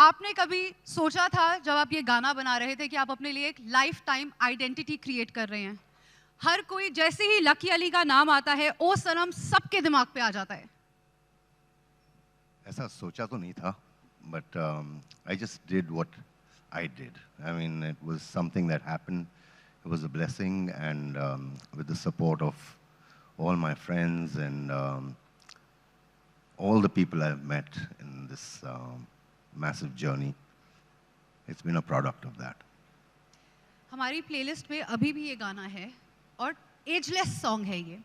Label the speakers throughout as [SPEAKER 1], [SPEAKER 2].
[SPEAKER 1] आपने कभी सोचा था जब आप ये गाना बना रहे थे कि आप अपने लिए एक लाइफ टाइम आइडेंटिटी क्रिएट कर रहे हैं? हर कोई जैसे ही लकी अली का नाम आता है, ओ सनम सबके दिमाग पे आ जाता है।
[SPEAKER 2] ऐसा सोचा तो नहीं था, but I just did what I did. I mean, it was something that happened. It was a blessing, and with the support of all my friends and all the people I've met in this massive journey, it's been a product of that.
[SPEAKER 1] हमारी playlist में अभी भी ये गाना है और ageless song है ये।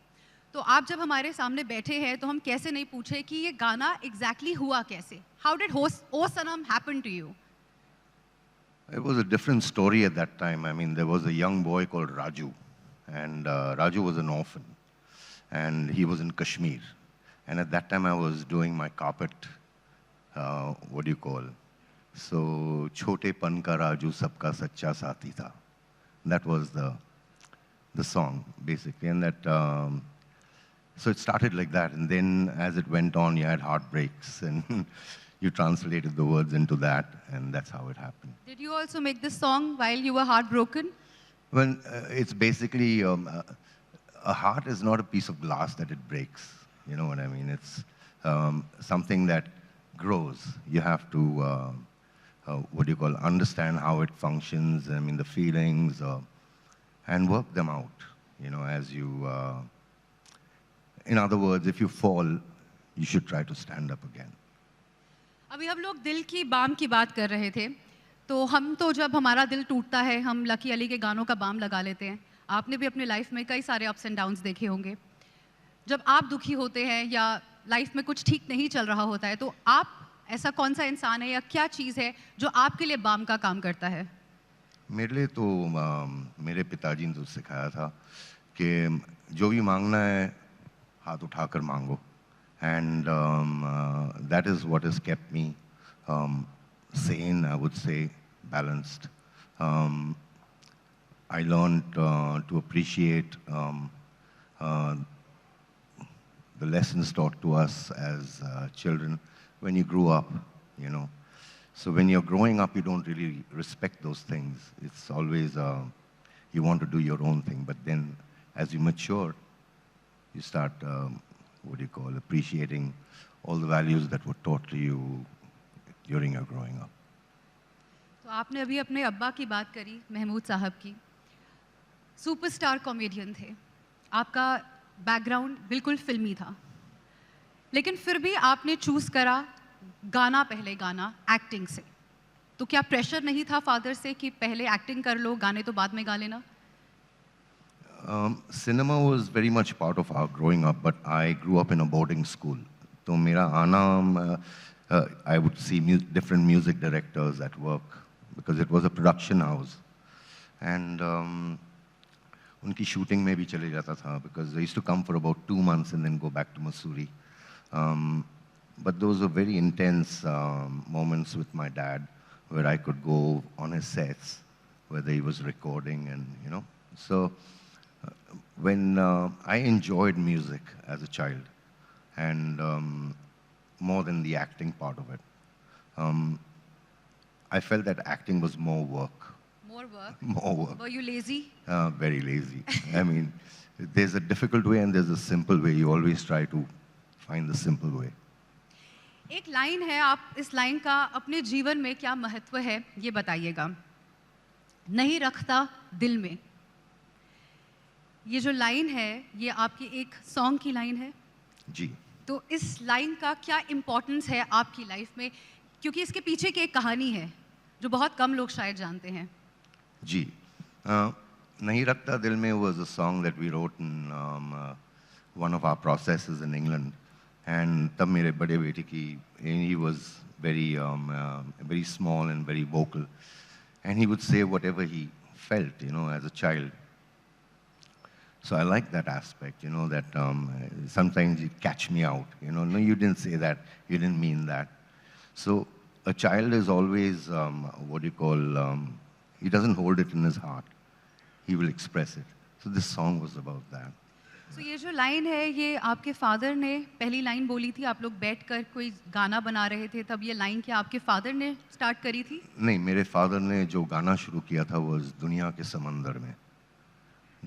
[SPEAKER 1] तो आप जब हमारे सामने बैठे हैं तो हम कैसे नहीं पूछे कि ये गाना एग्जैक्टली हुआ कैसे? How did O Sanam happen to you?
[SPEAKER 2] It was a different story at that time. I mean, there was a young boy called Raju, and Raju was an orphan, and he was in Kashmir. And at that time, I was doing my carpet, what do you call? So, Chote Pan Ka Raju Sabka Sacha Saathi Tha. That was the song, basically. And that, so it started like that. And then as it went on, you had heartbreaks, and you translated the words into that, and that's how it happened.
[SPEAKER 1] Did you also make this song while you were heartbroken?
[SPEAKER 2] Well, it's basically, a heart is not a piece of glass that it breaks. You know what I mean? It's something that grows. You have to, what do you call, understand how it functions, I mean, the feelings, and work them out, you know, as you, in other words, if you fall, you should try to stand up again.
[SPEAKER 1] अभी हम लोग दिल की balm की बात कर रहे थे, तो हम तो जब हमारा दिल टूटता है हम लकी अली के गानों का बाम लगा लेते हैं। आपने भी अपने लाइफ में कई सारे अप्स एंड डाउन्स देखे होंगे। जब आप दुखी होते हैं या लाइफ में कुछ ठीक नहीं चल रहा होता है, तो आप ऐसा कौन सा इंसान है या क्या चीज़ है जो आपके लिए बाम का काम करता है?
[SPEAKER 2] मेरे लिए तो मेरे पिताजी ने तो सिखाया था कि जो भी मांगना है हाथ उठाकर मांगो, and that is what has kept me sane, I would say, balanced. I learned to appreciate the lessons taught to us as children when you grew up, you know. So when you're growing up, you don't really respect those things. It's always, you want to do your own thing. But then as you mature, you start, what do you call, appreciating all the values that were taught to you during your growing up.
[SPEAKER 1] तो आपने अभी अपने अब्बा की बात करी, महमूद साहब की। सुपरस्टार कॉमेडियन थे। आपका बैकग्राउंड बिल्कुल फिल्मी था, लेकिन फिर भी आपने चूज़ करा गाना पहले गाना एक्टिंग से। तो क्या प्रेशर नहीं था फादर से कि पहले एक्टिंग कर लो, गाने तो बाद में गा लेना?
[SPEAKER 2] Cinema was very much part of our growing up, but I grew up in a boarding school. So mera aana, I would see different music directors at work because it was a production house. And unki shooting mein bhi chale jata tha because they used to come for about 2 months and then go back to Missouri. But those were very intense moments with my dad where I could go on his sets, whether he was recording and, you know. So when I enjoyed music as a child and more than the acting part of it, I felt that acting was more work.
[SPEAKER 1] More work?
[SPEAKER 2] More work.
[SPEAKER 1] Were you lazy?
[SPEAKER 2] Very lazy. I mean, there's a difficult way and there's a simple way. You always try to find the simple way.
[SPEAKER 1] एक line है, आप इस line का अपने जीवन में क्या महत्व है ये बताइएगा। नहीं रखता दिल में। ये जो लाइन है ये आपकी एक सॉन्ग की लाइन है
[SPEAKER 2] जी।
[SPEAKER 1] तो इस लाइन का क्या इम्पोर्टेंस है आपकी लाइफ में, क्योंकि इसके पीछे की एक कहानी है जो बहुत कम लोग शायद जानते हैं।
[SPEAKER 2] जी, नहीं रखता दिल में was a song that we wrote in one of our processes in England, and तब मेरे बड़े बेटे की, he was very very small and very vocal, and he would say whatever he felt, you know, as a child. So I like that aspect, you know, that sometimes you catch me out, you know, no, you didn't say that, you didn't mean that. So a child is always, what do you call, he doesn't hold it in his heart, he will express it. So this song was about that.
[SPEAKER 1] So ये जो line है ये आपके father ने पहली line बोली थी, आप लोग बैठकर कोई गाना बना रहे थे, तब ये लाइन क्या आपके फादर ने स्टार्ट करी थी?
[SPEAKER 2] नहीं, मेरे फादर ने जो गाना शुरू किया था वो दुनिया के समंदर में,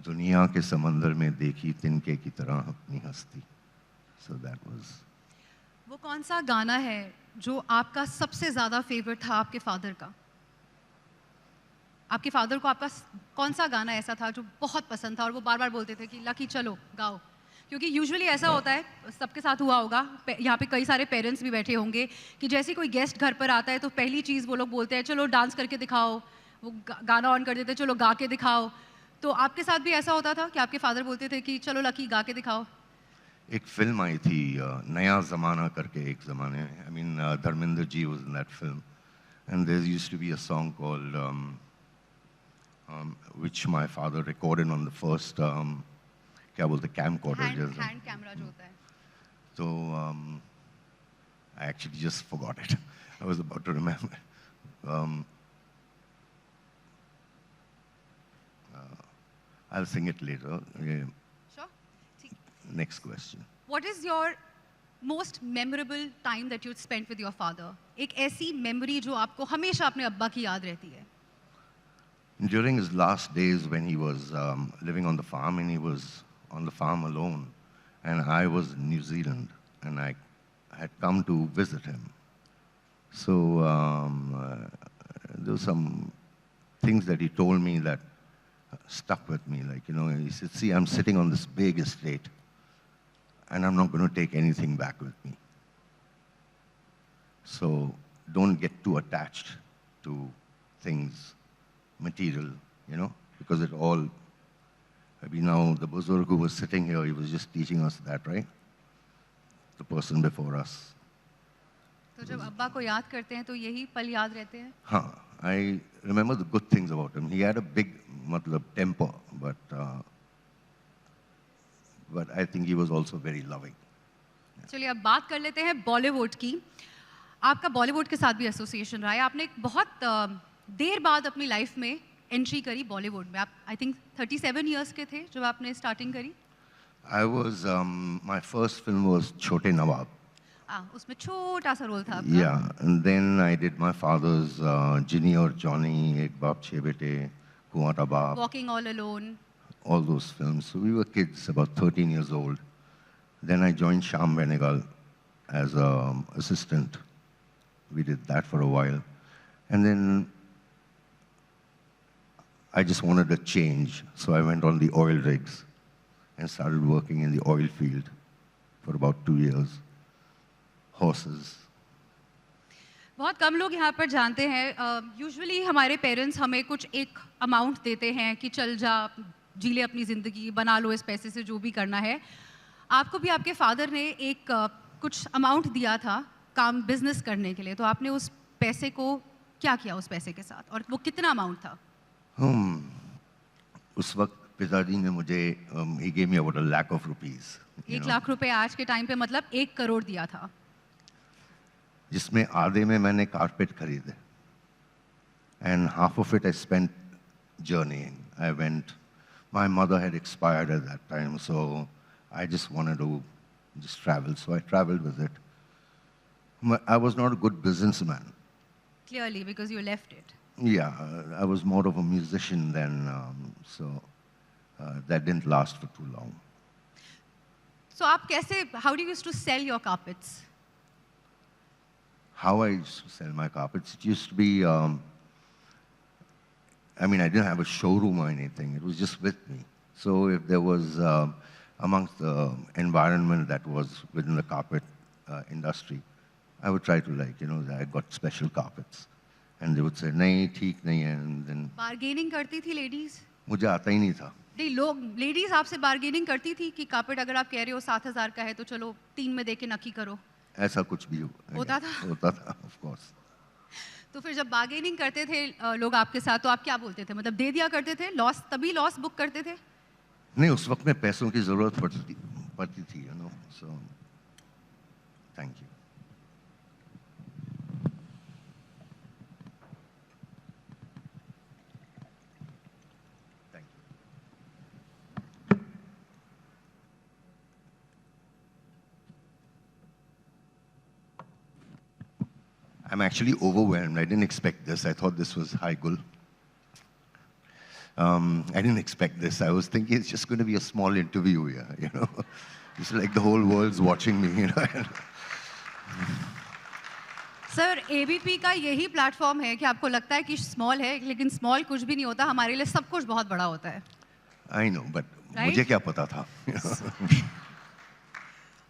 [SPEAKER 2] दुनिया के समंदर में देखी तिनके की तरह अपनी हस्ती। So that was.
[SPEAKER 1] वो कौन सा गाना है जो आपका सबसे ज़्यादा फेवरेट था आपके फादर का? आपके फादर को आपका कौन सा गाना ऐसा था जो बहुत पसंद था और वो बार बार बोलते थे कि लकी चलो गाओ? क्योंकि यूजुअली ऐसा होता है, सबके साथ हुआ होगा, यहाँ पे कई सारे पेरेंट्स भी बैठे होंगे कि जैसे ही कोई गेस्ट घर पर आता है तो पहली चीज़ वो लोग बोलते हैं चलो डांस करके दिखाओ, वो गाना ऑन कर देते हैं चलो गा के दिखाओ। तो आपके साथ भी ऐसा होता था कि आपके फादर बोलते थे कि चलो लकी गा के दिखाओ?
[SPEAKER 2] एक फिल्म आई थी नया ज़माना करके, एक ज़माने में, I mean Dharmendra ji was in that film, and there used to be a song called which my father recorded on the first क्या बोलते camcorder जैसा।
[SPEAKER 1] हैंड कैमरा जो होता है।
[SPEAKER 2] So I actually just forgot it. I was about to remember. Um, I'll sing it later. Yeah.
[SPEAKER 1] Sure. ठीक।
[SPEAKER 2] Next question.
[SPEAKER 1] What is your most memorable time that you spent with your father? एक ऐसी memory जो आपको हमेशा अपने अब्बा की याद रहती है।
[SPEAKER 2] During his last days when he was living on the farm, and he was on the farm alone, and I was in New Zealand, and I had come to visit him. So there were some things that he told me that stuck with me. Like, you know, he said, see, I'm sitting on this big estate, and I'm not going to take anything back with me. So don't get too attached to things, material, you know, because it all, I mean, now the Buzurg who was sitting here, he was just teaching us that, right? The person before us.
[SPEAKER 1] तो जब अब्बा को याद करते हैं तो यही पल याद रहते हैं?
[SPEAKER 2] हाँ, I remember the good things about him. He had a big, matlab, temper, but I think he was also very loving.
[SPEAKER 1] चलिए अब बात कर लेते हैं बॉलीवुड की। आपका बॉलीवुड के साथ भी एसोसिएशन रहा है। आपने एक बहुत देर बाद अपनी लाइफ में एंट्री करी बॉलीवुड में। आप आई थिंक 37 इयर्स के थे जब आपने स्टार्टिंग करी।
[SPEAKER 2] I was, my first film was Chote Nawab.
[SPEAKER 1] उसमें छोटा सा रोल था आपका।
[SPEAKER 2] Yeah, and then I did my father's Ginny or Johnny, Ek Baap Chhe Bete, Kuwata Baap,
[SPEAKER 1] walking all alone.
[SPEAKER 2] all those films. So we were kids, about 13 years old. Then I joined Shyam Benegal as an assistant. We did that for a while. And then I just wanted a change, so I went on the oil rigs and started working in the oil field for about 2 years. Horses.
[SPEAKER 1] बहुत कम लोग यहाँ पर जानते हैं, usually हमारे parents हमें कुछ एक अमाउंट देते हैं कि चल जा, जी ले अपनी ज़िंदगी, बना लो इस पैसे से जो भी करना है। आपको भी आपके फादर ने एक कुछ अमाउंट दिया था काम बिजनेस करने के लिए, तो आपने उस पैसे को क्या किया उस पैसे के साथ, और वो कितना अमाउंट था?
[SPEAKER 2] उस वक्त पिताजी ने मुझे he gave me about 1 lakh of rupees.
[SPEAKER 1] 1 lakh रुपए आज के टाइम पे मतलब 1 करोड़ दिया था।
[SPEAKER 2] जिसमें आधे में मैंने कारपेट खरीदे, and half of it I spent journeying. I went, my mother had expired at that time, so I just wanted to just travel, so I traveled with it. I was not a good businessman.
[SPEAKER 1] Clearly, because you left it.
[SPEAKER 2] Yeah, I was more of a musician then, so that didn't last for too long.
[SPEAKER 1] So आप कैसे, how do you used to sell your carpets?
[SPEAKER 2] How I used to sell my carpets, it used to be, I mean, I didn't have a showroom or anything. It was just with me. So if there was, amongst the environment that was within the carpet industry, I would try to, like, you know, I got special carpets. And they would say, nahi, theek nahi hai, and then...
[SPEAKER 1] Bargaining करती थी ladies?
[SPEAKER 2] मुझे आता ही नहीं था.
[SPEAKER 1] नहीं, लोग, ladies आपसे bargaining करती थी कि कार्पेट अगर आप कह रहे हो 7,000 का है तो चलो 3 में दे के नक्की करो?
[SPEAKER 2] ऐसा कुछ भी
[SPEAKER 1] होता था?
[SPEAKER 2] होता था, of course.
[SPEAKER 1] तो फिर जब बार्गेनिंग करते थे लोग आपके साथ तो आप क्या बोलते थे, मतलब दे दिया करते थे, लॉस, तभी लॉस बुक करते थे?
[SPEAKER 2] नहीं, उस वक्त में पैसों की जरूरत पड़ती थी, you know, so thank you. I'm actually overwhelmed. I didn't expect this. I thought this was Hi Gul. I didn't expect this. I was thinking it's just going to be a small interview here, you know. It's like the whole world's watching me, you know.
[SPEAKER 1] Sir ABP का यही platform है कि आपको लगता है कि small है, लेकिन स्मॉल कुछ भी नहीं होता, हमारे लिए सब कुछ बहुत बड़ा होता है.
[SPEAKER 2] I know, but
[SPEAKER 1] Right?
[SPEAKER 2] मुझे क्या पता था?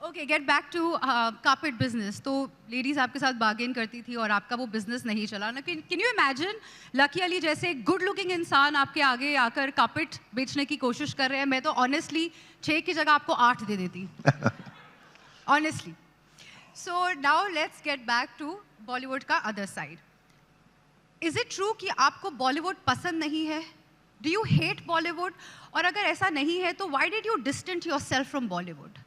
[SPEAKER 1] Okay, get back to carpet business. तो लेडीज आपके साथ बार्गेन करती थी और आपका वो बिजनेस नहीं चला ना. Can you imagine lucky Ali जैसे गुड लुकिंग इंसान आपके आगे आकर कार्पेट बेचने की कोशिश कर रहे हैं? मैं तो ऑनेस्टली 6 की जगह आपको 8 दे देती, honestly. So now let's get back to Bollywood का other side. Is it true कि आपको बॉलीवुड पसंद नहीं है? Do you hate Bollywood? और अगर ऐसा नहीं है तो why did you distant yourself from Bollywood?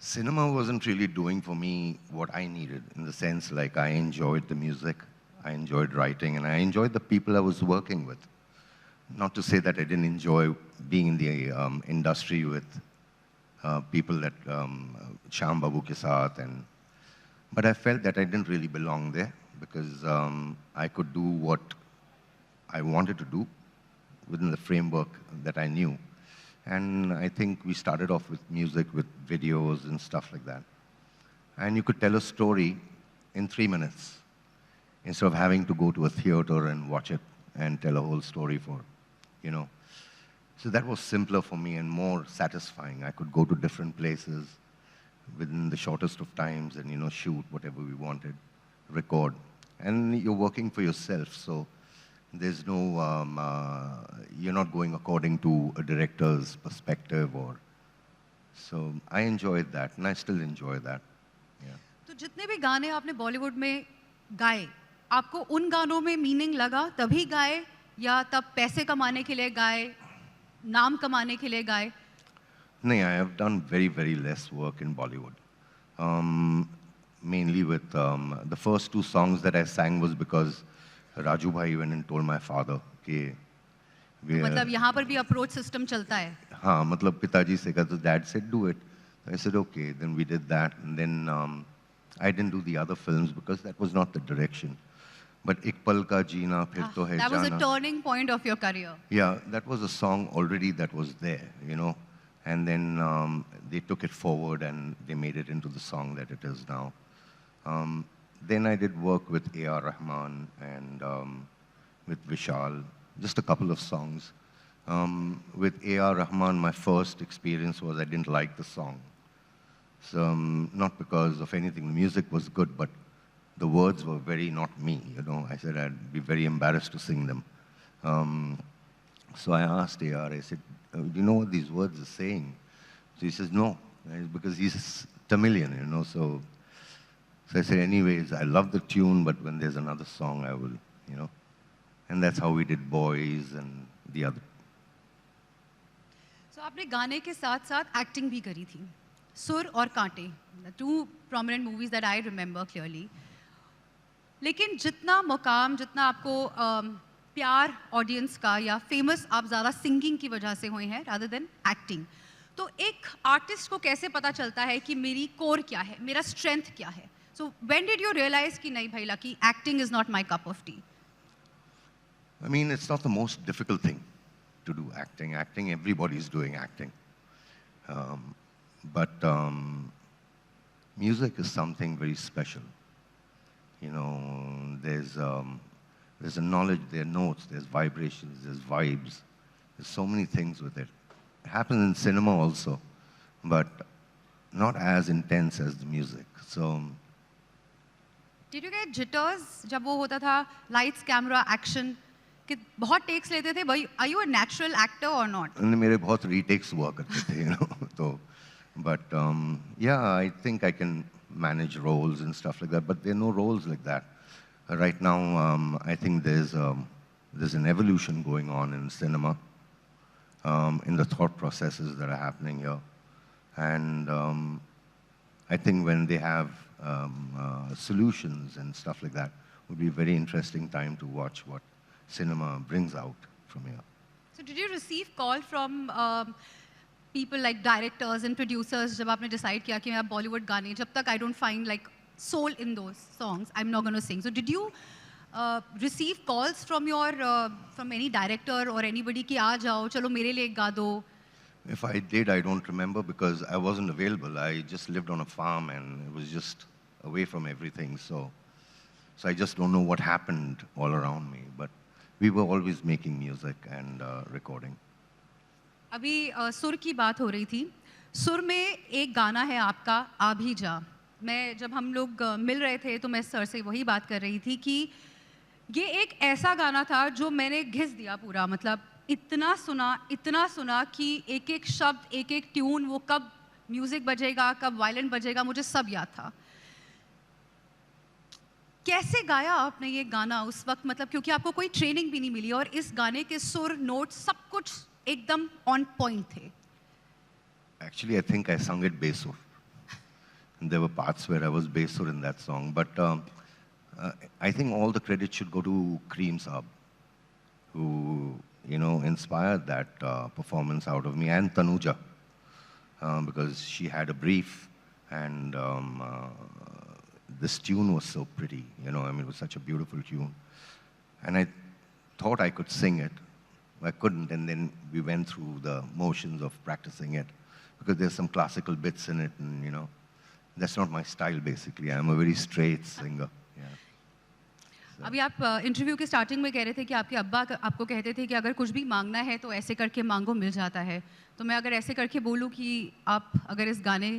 [SPEAKER 2] Cinema wasn't really doing for me what I needed, in the sense like I enjoyed the music, I enjoyed writing, and I enjoyed the people I was working with. Not to say that I didn't enjoy being in the industry with people that Sham Babu ke saath, but I felt that I didn't really belong there because I could do what I wanted to do within the framework that I knew. And I think we started off with music, with videos and stuff like that. And you could tell a story in 3 minutes instead of having to go to a theater and watch it and tell a whole story for, you know. So that was simpler for me and more satisfying. I could go to different places within the shortest of times and, you know, shoot whatever we wanted, record. And you're working for yourself, so there's no, you're not going according to a director's perspective or, so I enjoyed that and I still enjoy that. Yeah.
[SPEAKER 1] तो जितने भी गाने आपने बॉलीवुड में गाए, आपको उन गानों में मीनिंग लगा तभी गाए या तब पैसे कमाने के लिए गाए, नाम कमाने के लिए गाए?
[SPEAKER 2] No, I have done very, very less work in Bollywood. Mainly with the first 2 songs that I sang was because Raju Bhai went and told my father कि
[SPEAKER 1] मतलब यहाँ पर भी अप्रोच सिस्टम चलता है?
[SPEAKER 2] हाँ, मतलब पिताजी से कहा तो dad said do it. I said okay, then we did that, and then I didn't do the other films because that was not the direction. But एक पल का जीना फिर तो है
[SPEAKER 1] That was a
[SPEAKER 2] जाना.
[SPEAKER 1] turning point of your career.
[SPEAKER 2] Yeah, that was a song already that was there, you know, and then they took it forward and they made it into the song that it is now. Then I did work with A.R. Rahman and with Vishal, just a couple of songs. With A.R. Rahman, my first experience was I didn't like the song. So, not because of anything, the music was good, but the words were very not me, you know. I said I'd be very embarrassed to sing them. So I asked A.R., I said, do you know what these words are saying? So he says, no, because he's Tamilian, you know, so I said, anyways, I love the tune, but when there's another song, I will, you know. And that's how we did Boys and the other.
[SPEAKER 1] So आपने गाने के साथ साथ acting भी करी थी, सुर और कांटे, the 2 prominent movies that I remember clearly. लेकिन जितना मुकाम, जितना आपको प्यार ऑडियंस का या फेमस आप ज़्यादा सिंगिंग की वजह से हुए हैं rather than एक्टिंग. तो एक आर्टिस्ट को कैसे पता चलता है कि मेरी कोर क्या है, मेरा स्ट्रेंथ क्या है? So when did you realize कि नहीं भाई lucky, acting is not my cup of tea?
[SPEAKER 2] I mean, it's not the most difficult thing to do acting. Acting, everybody's doing acting. But music is something very special. You know, there's a knowledge, there are notes, there's vibrations, there's vibes. There's so many things with it. It happens in cinema also, but not as intense as the music. So,
[SPEAKER 1] Did you get jitters जब वो होता था lights, camera, action कि बहुत takes लेते थे? Are you a natural actor or not?
[SPEAKER 2] मेरे बहुत retakes हुआ करते थे, you know. तो, but yeah, I think I can manage roles and stuff like that. But there are no roles like that right now. I think there's an evolution going on in cinema, in the thought processes that are happening here, and I think when they have solutions and stuff like that, would be a very interesting time to watch what cinema brings out from here.
[SPEAKER 1] So did you receive call from people like directors and producers जब आपने decide किया कि मैं Bollywood गाने, जब तक I don't find like soul in those songs. I'm not going to sing. So did you receive calls from your from any director or anybody कि आ जाओ चलो मेरे लिए गा दो?
[SPEAKER 2] If I did, I don't remember because I wasn't available. I just lived on a farm and it was just away from everything. So I just don't know what happened all around me. But we were always making music and recording.
[SPEAKER 1] अभी सुर की बात हो रही थी. सुर में एक गाना है आपका आ भी जा. मैं जब हम लोग मिल रहे थे तो मैं सर से वही बात कर रही थी कि ये एक ऐसा गाना था जो मैंने घिस दिया पूरा. मतलब इतना सुना कि एक एक शब्द एक एक ट्यून वो कब म्यूजिक बजेगा कब वायलिन बजेगा मुझे सब याद था. कैसे गाया आपने ये गाना उस वक्त? मतलब क्योंकि आपको कोई ट्रेनिंग भी नहीं मिली और इस गाने के सुर नोट सब कुछ एकदम ऑन पॉइंट थे.
[SPEAKER 2] Actually, I think I sung it bassur. And there were parts where I was bassur in that song. But I think all the credit should go to Cream Saab, who, inspired that performance out of me, and Tanuja, because she had a brief, and this tune was so pretty, it was such a beautiful tune. And I thought I could sing it. I couldn't, and then we went through the motions of practicing it, because there's some classical bits in it, and, that's not my style, basically. I'm a very straight singer.
[SPEAKER 1] अभी आप interview के starting में कह रहे थे कि आपके अब्बा आपको कहते थे कि अगर कुछ भी मांगना है तो ऐसे करके मांगो मिल जाता है. तो मैं अगर ऐसे करके बोलूँ कि आप अगर इस गाने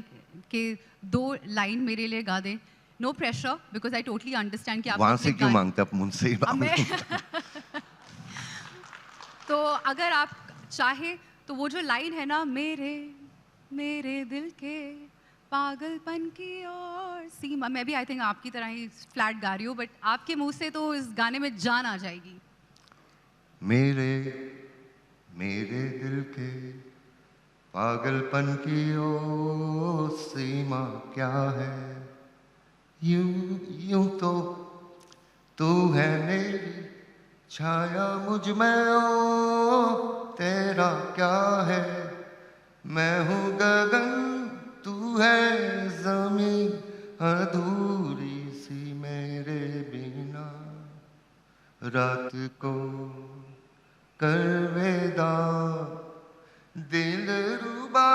[SPEAKER 1] के 2 लाइन मेरे लिए गा दें, no pressure, because I totally understand कि आप
[SPEAKER 2] वहाँ से क्यों मांगते, आप मुझसे ही
[SPEAKER 1] तो अगर आप चाहे तो वो जो लाइन है ना, मेरे दिल के पागलपन की और सीमा, मैं भी आई थिंक आपकी तरह ही फ्लैट गा रही हूँ, बट आपके मुंह से तो इस गाने में जान आ जाएगी.
[SPEAKER 2] मेरे दिल के पागलपन की ओ सीमा क्या है, यूं तो तू है मेरी छाया मुझ में, ओ तेरा क्या है, मैं हूँ गगन तू है ज़मीं, अधूरी सी मेरे बिना, रात को कर विदा, दिल रुबा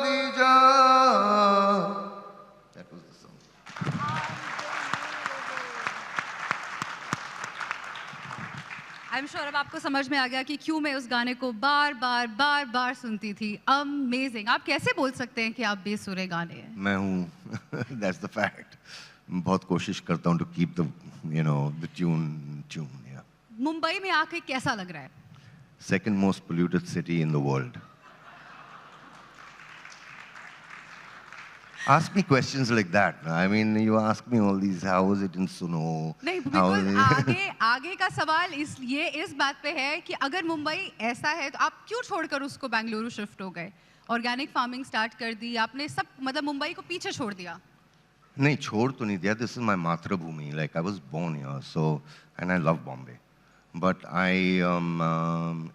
[SPEAKER 2] भी जा. That was the song.
[SPEAKER 1] I'm sure अब आपको समझ में आ गया कि क्यों मैं उस गाने को बार बार सुनती थी. अमेजिंग. आप कैसे बोल सकते हैं कि आप बेसुरे गाने हैं?
[SPEAKER 2] मैं हूँ. That's the fact. बहुत कोशिश करता हूँ to keep the tune. Yeah.
[SPEAKER 1] Mumbai में आके कैसा लग रहा है?
[SPEAKER 2] Second most polluted city in the world. Ask me questions like that. I mean, you ask me all these, how is it in Suno?
[SPEAKER 1] नहीं, बिल्कुल आगे का सवाल इस बात पे है कि अगर मुंबई ऐसा है तो आप क्यों छोड़कर उसको बेंगलुरु शिफ्ट हो गए, ऑर्गेनिक फार्मिंग स्टार्ट कर दी आपने, सब मतलब मुंबई को पीछे छोड़ दिया?
[SPEAKER 2] नहीं, छोड़ तो नहीं दिया. This is my मातृभूमि. Like I was born here, so, and I love Bombay. But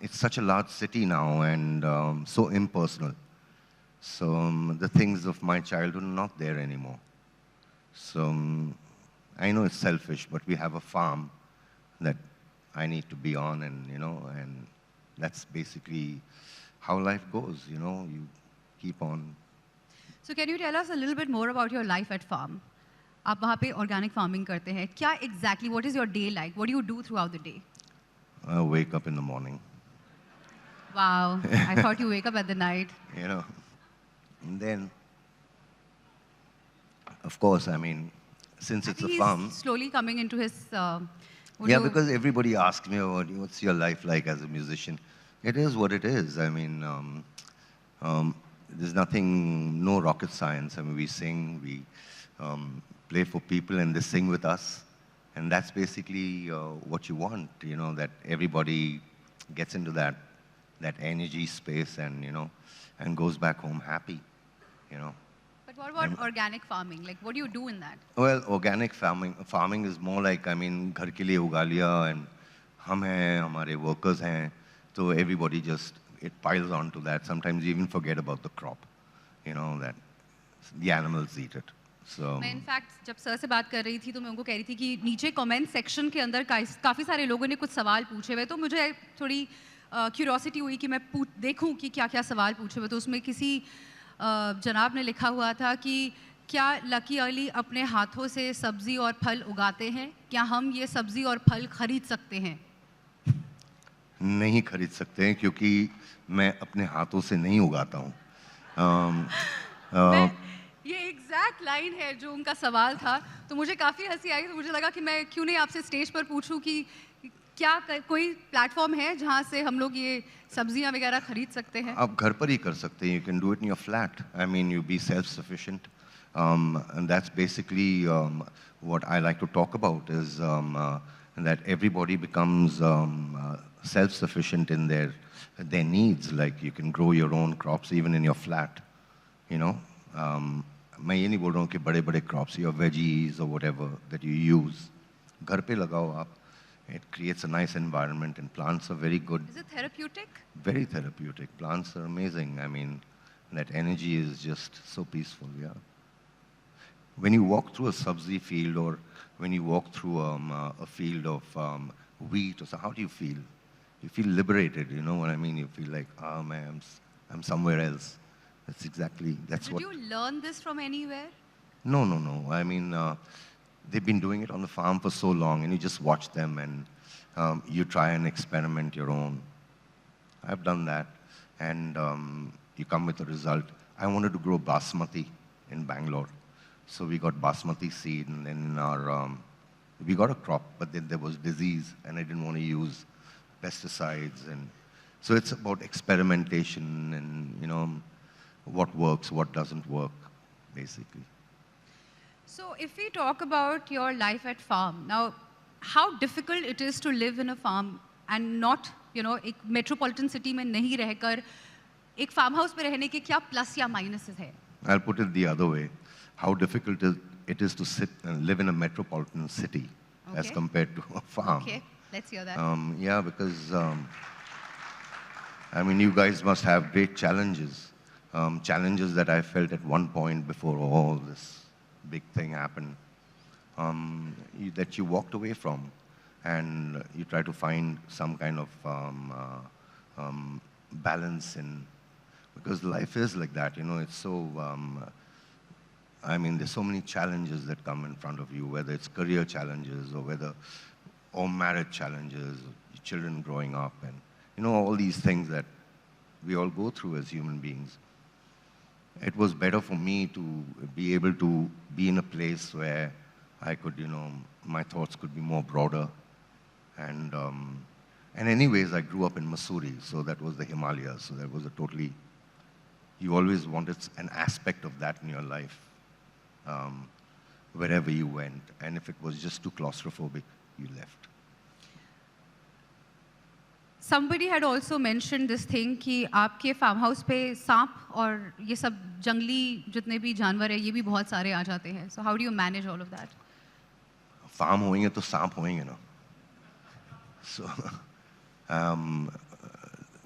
[SPEAKER 2] it's such a large city now and so impersonal. So the things of my childhood are not there anymore. So I know it's selfish, but we have a farm that I need to be on, and and that's basically how life goes. You keep on.
[SPEAKER 1] So can you tell us a little bit more about your life at farm? आप वहाँ पे organic farming करते हैं. क्या exactly? What is your day like? What do you do throughout the day?
[SPEAKER 2] I wake up in the morning.
[SPEAKER 1] Wow, I thought you wake up at the night.
[SPEAKER 2] And then, of course, I mean, since it's a farm.
[SPEAKER 1] He's slowly coming into his.
[SPEAKER 2] Because everybody asks me about what's your life like as a musician. It is what it is. I mean, there's nothing, no rocket science. I mean, we sing, we play for people, and they sing with us. And that's basically what you want, that everybody gets into that energy space and, and goes back home happy,
[SPEAKER 1] But what about organic farming? Like, what do you do in that?
[SPEAKER 2] Well, organic farming is more like, I mean, घर के लिए उगा लिया, and हम हैं, हमारे workers हैं, so everybody just, it piles on to that. Sometimes you even forget about the crop, that the animals eat it. So
[SPEAKER 1] मैं इनफैक्ट जब सर से बात कर रही थी तो मैं उनको कह रही थी कि नीचे कमेंट सेक्शन के अंदर काफ़ी सारे लोगों ने कुछ सवाल पूछे हुए, तो मुझे थोड़ी क्यूरोसिटी हुई कि मैं देखूं कि क्या क्या सवाल पूछे हुए। तो उसमें किसी जनाब ने लिखा हुआ था कि क्या लकी अली अपने हाथों से सब्ज़ी और फल उगाते हैं? क्या हम ये सब्ज़ी और फल खरीद सकते हैं?
[SPEAKER 2] नहीं खरीद सकते हैं क्योंकि मैं अपने हाथों से नहीं उगाता हूँ। अम,
[SPEAKER 1] मैं
[SPEAKER 2] अ,
[SPEAKER 1] ये एग्जैक्ट लाइन है जो उनका सवाल था, तो मुझे काफ़ी हंसी आई। तो मुझे लगा कि मैं क्यों नहीं आपसे स्टेज पर पूछूं कि क्या कोई प्लेटफॉर्म है जहां से हम लोग ये सब्जियां वगैरह खरीद सकते हैं?
[SPEAKER 2] आप घर पर ही कर सकते हैं. You can do it in your flat. I mean, you be self-sufficient. And that's basically what I like to talk about is that everybody becomes self-sufficient in their needs. Like you can grow your own crops even in your flat. You know, मैं ये नहीं बोल रहा हूँ कि बड़े-बड़े crops या veggies or whatever that you use, घर पे लगाओ आप. It creates a nice environment and plants are very good.
[SPEAKER 1] Is it therapeutic?
[SPEAKER 2] Very therapeutic. Plants are amazing. I mean, that energy is just so peaceful, yeah. When you walk through a sabzi field or when you walk through a field of wheat or so, how do you feel? You feel liberated, you know what I mean? You feel like, oh man, I'm somewhere else. That's
[SPEAKER 1] Did
[SPEAKER 2] what.
[SPEAKER 1] you learn this from anywhere?
[SPEAKER 2] No, no, no. I mean, they've been doing it on the farm for so long and you just watch them and you try and experiment your own. I've done that, and you come with a result. I wanted to grow basmati in Bangalore, so we got basmati seed, and then in our we got a crop, but then there was disease, and I didn't want to use pesticides, and so it's about experimentation and what works, what doesn't work, basically.
[SPEAKER 1] So if we talk about your life at farm, now how difficult it is to live in a farm and not, एक metropolitan city में नहीं रहकर एक farm house में रहने के क्या plus या minuses है?
[SPEAKER 2] I'll put it the other way. How difficult it is to sit and live in a metropolitan city as compared to a farm.
[SPEAKER 1] Okay, let's hear that.
[SPEAKER 2] Yeah, because I mean, you guys must have great challenges. Challenges that I felt at one point before all this big thing happened, that you walked away from, and you try to find some kind of balance in, because life is like that, it's so, I mean, there's so many challenges that come in front of you, whether it's career challenges or marriage challenges, children growing up, and all these things that we all go through as human beings. It was better for me to be able to be in a place where I could, my thoughts could be more broader. And anyways, I grew up in Mussoorie, so that was the Himalayas. So that was a totally, you always wanted an aspect of that in your life, wherever you went. And if it was just too claustrophobic, you left.
[SPEAKER 1] Somebody had also mentioned this thing कि आपके farm house पे सांप और ये सब जंगली जितने भी जानवर है ये भी बहुत सारे आ जाते हैं. So how do you manage all of that?
[SPEAKER 2] Farm होएंगे तो सांप होएंगे ना. So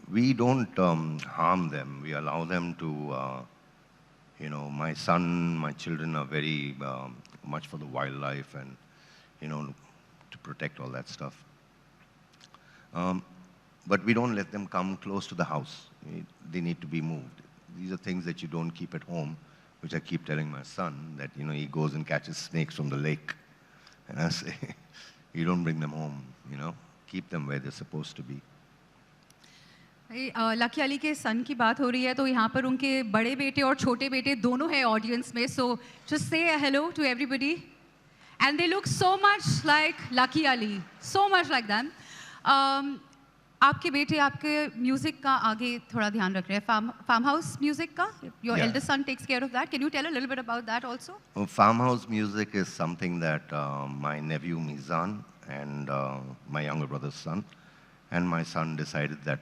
[SPEAKER 2] we don't harm them. We allow them to, my son, my children are very much for the wildlife and, to protect all that stuff. But we don't let them come close to the house. They need to be moved. These are things that you don't keep at home, which I keep telling my son, that, he goes and catches snakes from the lake. And I say, you don't bring them home, keep them where they're supposed to be.
[SPEAKER 1] Lucky Ali के सन की बात हो रही है तो यहाँ पर उनके बड़े बेटे और छोटे बेटे दोनों हैं ऑडियंस में. So just say a hello to everybody. And they look so much like Lucky Ali, so much like them. आपके बेटे आपके म्यूजिक का आगे थोड़ा ध्यान रख रहे हैं, फार्म हाउस म्यूजिक का. Your eldest son takes care of that. Can you tell a little bit about that also?
[SPEAKER 2] Farmhouse music is something that my nephew Mizan and my younger brother's son and my son decided that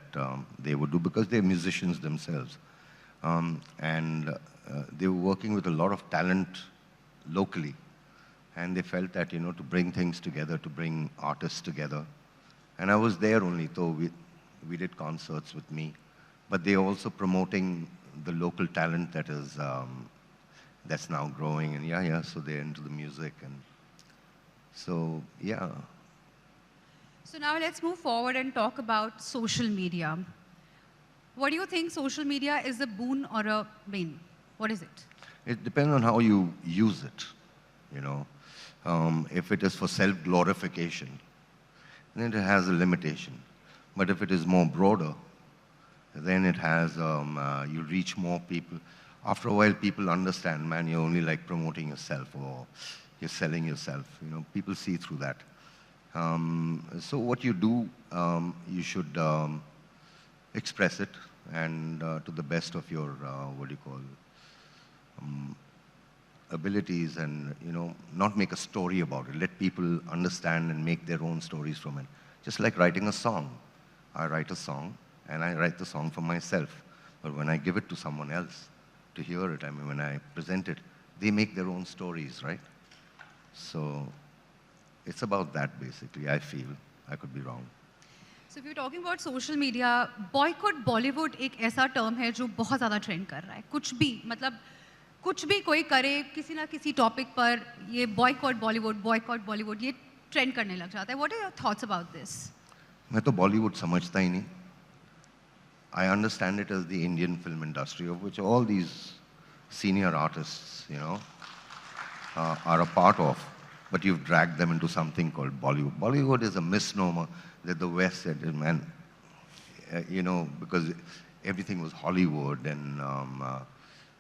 [SPEAKER 2] they would do, because they're musicians themselves. And they were working with a lot of talent locally. And they felt that, to bring things together, to bring artists together. And I was there only, though we did concerts with me. But they're also promoting the local talent that is that's now growing, and yeah, so they're into the music, and so, yeah.
[SPEAKER 1] So now let's move forward and talk about social media. What do you think social media is a boon or a bane? What is it?
[SPEAKER 2] It depends on how you use it, you know. If it is for self-glorification, then it has a limitation. But if it is more broader, then it has, you reach more people. After a while, people understand, man, you're only like promoting yourself or you're selling yourself. You know, people see through that. So what you do, you should express it, and to the best of your, what do you call, abilities, and, you know, not make a story about it. Let people understand and make their own stories from it. Just like writing a song. I write a song, and I write the song for myself. But when I give it to someone else to hear it, I mean, when I present it, they make their own stories, right? So it's about that, basically, I feel. I could be wrong.
[SPEAKER 1] So if you're talking about social media, boycott Bollywood एक ऐसा term है जो बहुत ज़्यादा trend कर रहा है. कुछ भी, मतलब कुछ भी कोई करे किसी ना किसी topic पर ये boycott Bollywood ये trend करने लग जाता है. What are your thoughts about this?
[SPEAKER 2] मैं तो Bollywood समझता ही नहीं. I understand it as the Indian film industry, of which all these senior artists, you know, are a part of. But you've dragged them into something called Bollywood. Bollywood is a misnomer that the West said, man, you know, because everything was Hollywood, and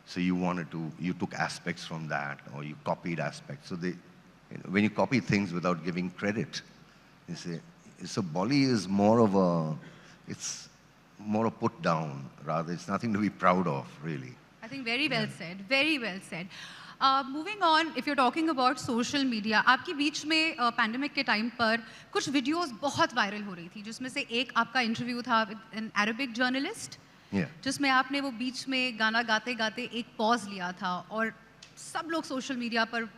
[SPEAKER 2] so you took aspects from that, or you copied aspects. So when you copy things without giving credit, you say, so Bolly is it's more a put down, rather. It's nothing to be proud of, really.
[SPEAKER 1] I think very well said, very well said. Moving on, if you're talking about social media, आपकी बीच में pandemic के time पर कुछ videos बहुत viral हो रही थी, जिसमें से एक आपका इंटरव्यू था विद एन अरेबिक जर्नलिस्ट, जिसमें आपने वो बीच में गाना गाते गाते एक पॉज लिया था, और सब लोग सोशल मीडिया पर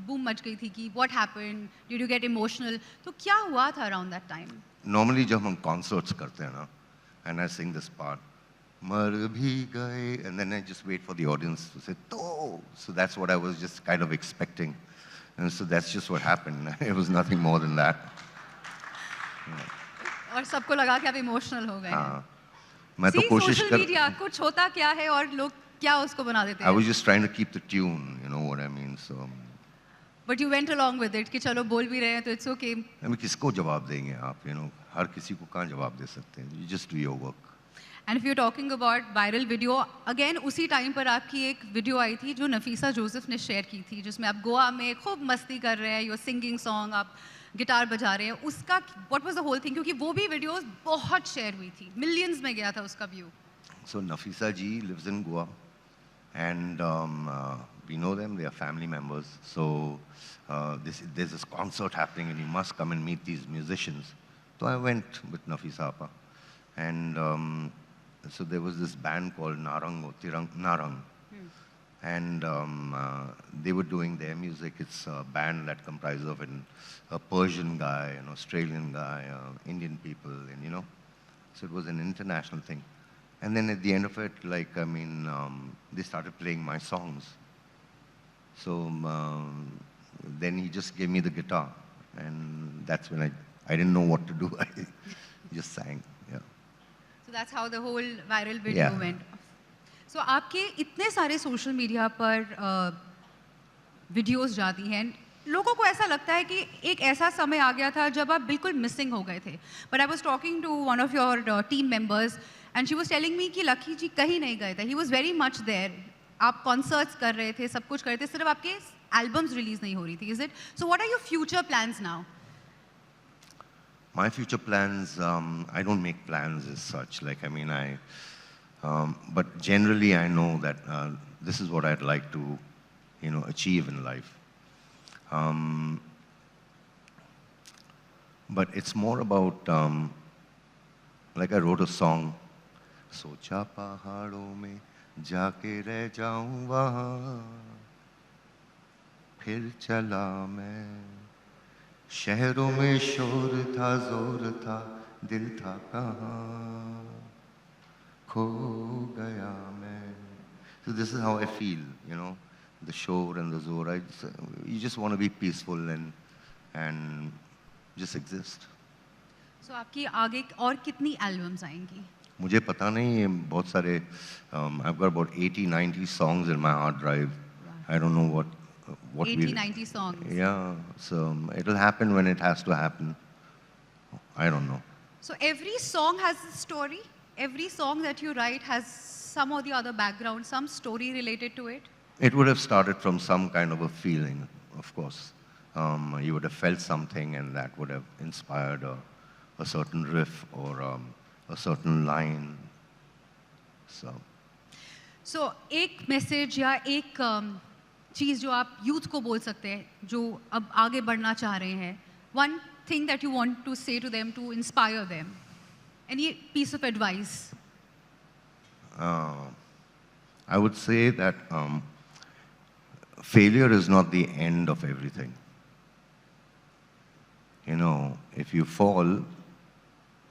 [SPEAKER 1] बूम मच गई थी कि what happened, did you get emotional, तो क्या हुआ था अराउंड दैट टाइम?
[SPEAKER 2] नॉर्मली जब हम कॉन्सर्ट्स करते हैं ना, and I Singh this part, मर भी गए, and then I just wait for the audience to say, "Oh!" So that's what I was just kind of expecting, and so that's just what happened. It was nothing more than that.
[SPEAKER 1] और सबको लगा कि आप emotional हो गए हैं.
[SPEAKER 2] मैं तो कोशिश
[SPEAKER 1] सोशल मीडिया कुछ होता क्या है और लोग क्या उसको बना देते हैं.
[SPEAKER 2] I was just trying to keep the tune, you know what I mean. So.
[SPEAKER 1] But you went along with it कि चलो बोल भी रहे हैं तो it's okay.
[SPEAKER 2] I mean, किसको जवाब देंगे आप, you know, हर किसी को कहाँ जवाब दे सकते हैं. You just do your work.
[SPEAKER 1] And if you're talking about viral video, again उसी टाइम पर आपकी एक वीडियो आई थी जो नफीसा जोसेफ ने शेयर की थी, जिसमें आप गोवा में खूब मस्ती कर रहे हैं, you're singing song, आप गिटार बजा रहे हैं. उसका what was the whole thing? क्योंकि वो भी वीडियोस बहुत शेयर हुई थी, मिलियंस में गया था उसका view.
[SPEAKER 2] So Nafisa ji lives in Goa, and we know them. They are family members. So there's this concert happening, and you must come and meet these musicians. So I went with Nafisa Appa, and so there was this band called Narang, and they were doing their music. It's a band that comprises of a Persian guy, an Australian guy, Indian people, and you know, so it was an international thing. And then at the end of it, like, I mean, they started playing my songs. So then he just gave me the guitar, and that's when I didn't know what to do. I just sang, yeah.
[SPEAKER 1] So that's how the whole viral video went. So आपके इतने सारे social media पर videos जाती हैं, लोगों को ऐसा लगता है कि एक ऐसा समय आ गया था जब आप बिल्कुल मिसिंग हो गए थे. But I was talking to one of your team members, and she was telling me कि लकी जी कहीं नहीं गए थे. He was very much there. आप कॉन्सर्ट्स कर रहे थे, सब कुछ कर रहे थे, सिर्फ आपके एल्बम्स रिलीज नहीं हो रही थी. Is it? So what are your future plans now?
[SPEAKER 2] My future plans, I don't make plans as such. Like, I mean, but generally I know that this is what I'd like to, you know, achieve in life. But it's more about, like I wrote a song, सोचा पहाड़ों में जाके रह जाऊं वहाँ, फिर चला मैं, शहरों में शोर था, जोर था, दिल था कहाँ, खो गया मैं. So this is how I feel, you know. the shore and the zora. You just want to be peaceful and just exist.
[SPEAKER 1] So आपकी आगे और कितनी एल्बम्स आएंगी?
[SPEAKER 2] मुझे पता नहीं, बहुत सारे, I've got about 80, 90 songs in my hard drive. I don't know what
[SPEAKER 1] 80, 90 songs.
[SPEAKER 2] Yeah, so it'll happen when it has to happen. I don't know.
[SPEAKER 1] So every song has a story? Every song that you write has some or the other background, some story related to it?
[SPEAKER 2] It would have started from some kind of a feeling, of course. You would have felt something and that would have inspired a certain riff or a certain line.
[SPEAKER 1] So एक message या एक चीज़ जो आप youth को बोल सकते हैं जो अब आगे बढ़ना चाह रहे हैं, one thing that you want to say to them to inspire them, any piece of advice?
[SPEAKER 2] I would say that failure is not the end of everything. You know, if you fall,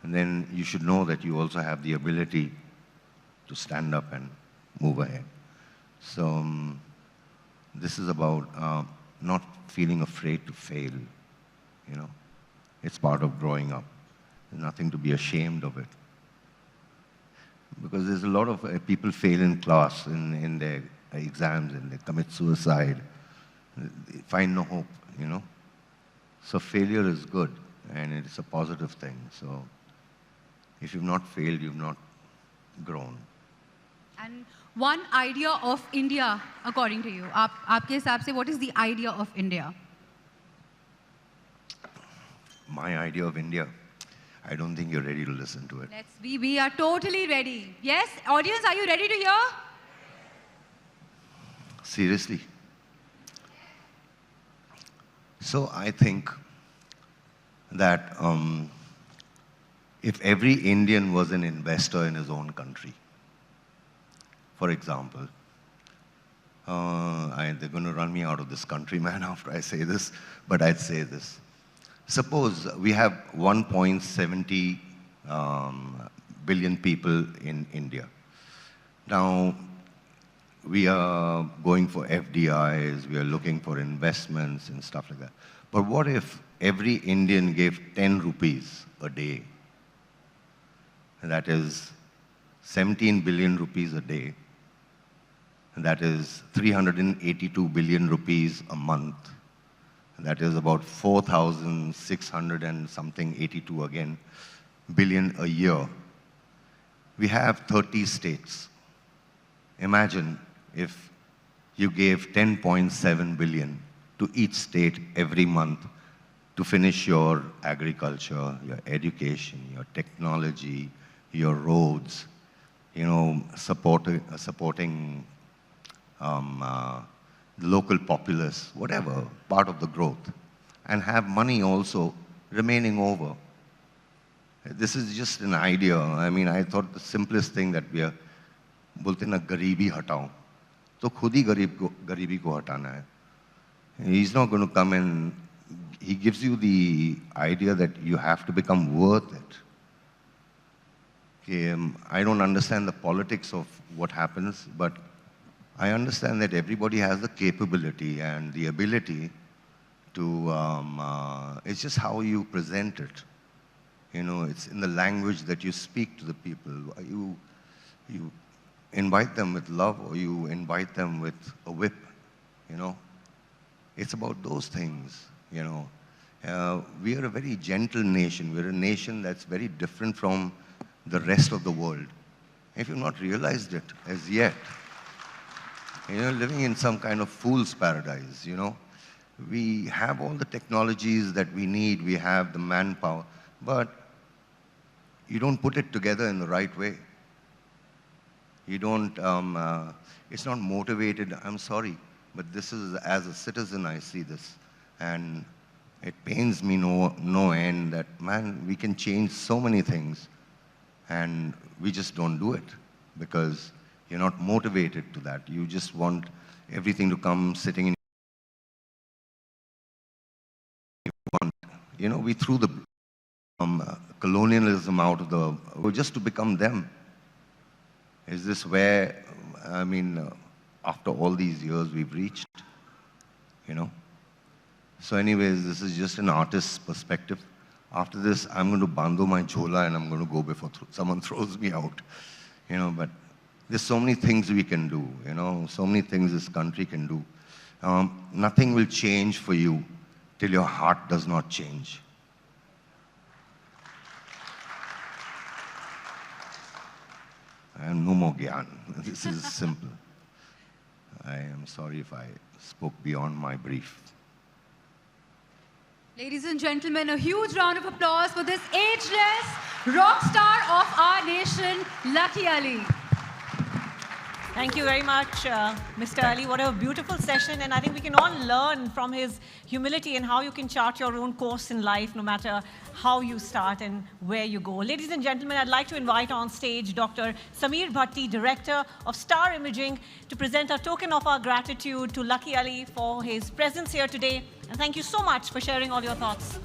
[SPEAKER 2] then you should know that you also have the ability to stand up and move ahead. So this is about not feeling afraid to fail, you know. It's part of growing up. There's nothing to be ashamed of it. Because there's a lot of people fail in class, in their exams, and they commit suicide. They find no hope, you know. So failure is good, and it's a positive thing. So if you've not failed, you've not grown.
[SPEAKER 1] And one idea of India, according to you, आपके हिसाब से, what is the idea of India?
[SPEAKER 2] My idea of India, I don't think you're ready to listen to it.
[SPEAKER 1] We are totally ready. Yes, audience, are you ready to hear?
[SPEAKER 2] Seriously. So I think that if every Indian was an investor in his own country, for example, they're going to run me out of this country, man, after I say this, but I'd say this. Suppose we have 1.70 billion people in India. Now, we are going for FDIs, we are looking for investments and stuff like that. But what if every Indian gave 10 rupees a day? That is 17 billion rupees a day. That is 382 billion rupees a month. That is about 4,600 and something, 82 again, billion a year. We have 30 states. Imagine if you gave 10.7 billion to each state every month to finish your agriculture, your education, your technology, your roads, you know, supporting the local populace, whatever, part of the growth, and have money also remaining over. This is just an idea. I mean, I thought the simplest thing that we are, बोलते ना गरीबी हटाओ, तो खुद ही गरीबी को हटाना है. He's not going to come and he gives you the idea that you have to become worth it. Okay, I don't understand the politics of what happens, but I understand that everybody has the capability and the ability to, it's just how you present it. You know, it's in the language that you speak to the people. You invite them with love or you invite them with a whip, you know. It's about those things, you know. We are a very gentle nation. We're a nation that's very different from the rest of the world. If you've not realized it as yet, you're living in some kind of fool's paradise, you know. We have all the technologies that we need, we have the manpower, but you don't put it together in the right way. You don't, it's not motivated. I'm sorry, but this is, as a citizen, I see this. And it pains me no end that, man, we can change so many things, and we just don't do it because you're not motivated to that. You just want everything to come sitting in. You know, we threw the colonialism out of just to become them. Is this where, I mean, after all these years we've reached, you know. So anyways, this is just an artist's perspective. After this, I'm going to bando my chola and I'm going to go before someone throws me out, you know. But there's so many things we can do, you know, so many things this country can do. Nothing will change for you till your heart does not change. And no more gyan. This is simple. I am sorry if I spoke beyond my brief.
[SPEAKER 1] Ladies and gentlemen, a huge round of applause for this ageless rock star of our nation, Lucky Ali.
[SPEAKER 3] Thank you very much, Mr. Ali. What a beautiful session. And I think we can all learn from his humility and how you can chart your own course in life, no matter how you start and where you go. Ladies and gentlemen, I'd like to invite on stage Dr. Sameer Bhatti, Director of Star Imaging, to present a token of our gratitude to Lucky Ali for his presence here today. And thank you so much for sharing all your thoughts.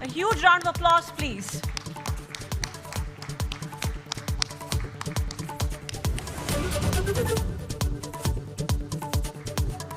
[SPEAKER 3] A huge round of applause, please.